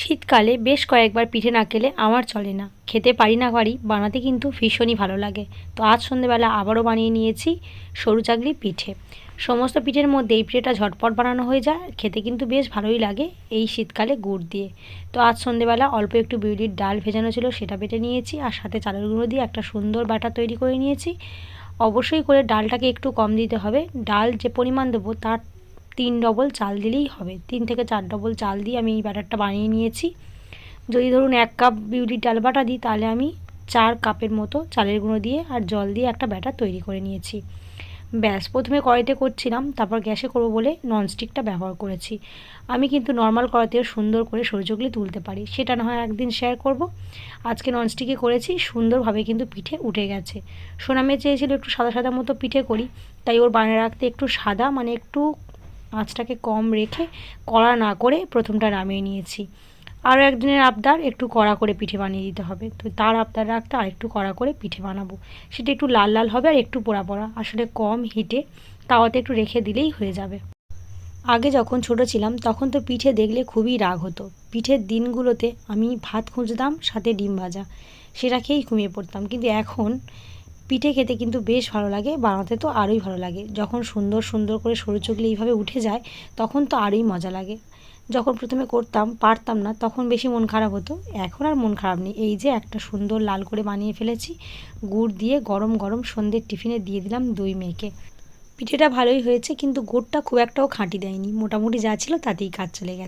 শীতকালে বেশ কয়েকবার পিঠে না খেলে আমার চলে না। খেতে পারি না পারি, বানাতে কিন্তু ভীষণই ভালো লাগে। তো আজ সন্ধ্যেবেলা আবারও বানিয়ে নিয়েছি সরু চাকলি পিঠে। সমস্ত পিঠের মধ্যে এই পিঠেটা ঝটপট বানানো হয়ে যায়, খেতে কিন্তু বেশ ভালোই লাগে এই শীতকালে গুড় দিয়ে। তো আজ সন্ধ্যেবেলা অল্প একটু বিউলির ডাল ভেজানো ছিল, সেটা বেটে নিয়েছি, আর সাথে চালের গুঁড়ো দিয়ে একটা সুন্দর বাটা তৈরি করে নিয়েছি। অবশ্যই করে ডালটাকে একটু কম দিতে হবে। ডাল যে পরিমাণ দেবো তার 3 ডবল চাল দিলেই হবে। 3 থেকে 4 ডবল চাল দিয়ে আমি এই ব্যাটারটা বানিয়ে নিয়েছি। যদি ধরুন 1 কাপ বিউলির ডাল বাটা দিই, তাহলে আমি 4 কাপের মতো চালের গুঁড়ো দিয়ে আর জল দিয়ে একটা ব্যাটার তৈরি করে নিয়েছি। ব্যাস, প্রথমে কড়াইতে করছিলাম, তারপর গ্যাসে করবো বলে ননস্টিকটা ব্যবহার করেছি। আমি কিন্তু নর্মাল কড়াইতেও সুন্দর করে সরু চাকলি তুলতে পারি, সেটা না হয় একদিন শেয়ার করব। আজকে ননস্টিকে করেছি, সুন্দরভাবে কিন্তু পিঠে উঠে গেছে। সোনামে চেয়েছিল একটু সাদা সাদা মতো পিঠে করি, তাই ওর বানিয়ে রাখতে একটু সাদা, মানে একটু আঁচটাকে কম রেখে কড়া না করে প্রথমটা নামিয়ে নিয়েছি। আরও একদিনের আবদার, একটু কড়া করে পিঠে বানিয়ে দিতে হবে, তো তার আবদার রাখতে আর একটু কড়া করে পিঠে বানাবো। সেটা একটু লাল লাল হবে আর একটু পোড়া পোড়া, আসলে কম হিটে তাওয়াতে একটু রেখে দিলেই হয়ে যাবে। আগে যখন ছোট ছিলাম তখন তো পিঠে দেখলে খুবই রাগ হতো। পিঠের দিনগুলোতে আমি ভাত খুঁজতাম, সাথে ডিম ভাজা, সেটা খেয়েই ঘুমিয়ে পড়তাম। কিন্তু এখন পিঠে খেতে কিন্তু বেশ ভালো লাগে, বানাতে তো আরোই ভালো লাগে। যখন সুন্দর সুন্দর করে সরু চকলি এইভাবে উঠে যায়, তখন তো আরোই মজা লাগে। যখন প্রথমে করতাম পারতাম না, তখন বেশি মন খারাপ হতো। এখন আর মন খারাপ নেই, এই যে একটা সুন্দর লাল করে বানিয়ে ফেলেছি। গুড় দিয়ে গরম গরম সন্ধ্যের টিফিনে দিয়ে দিলাম দই মেখে। পিঠেটা ভালোই হয়েছে, কিন্তু গুড়টা খুব একটাও খাঁটি দেয়নি, মোটামুটি যা ছিল তাতেই কাজ চলে গেছে।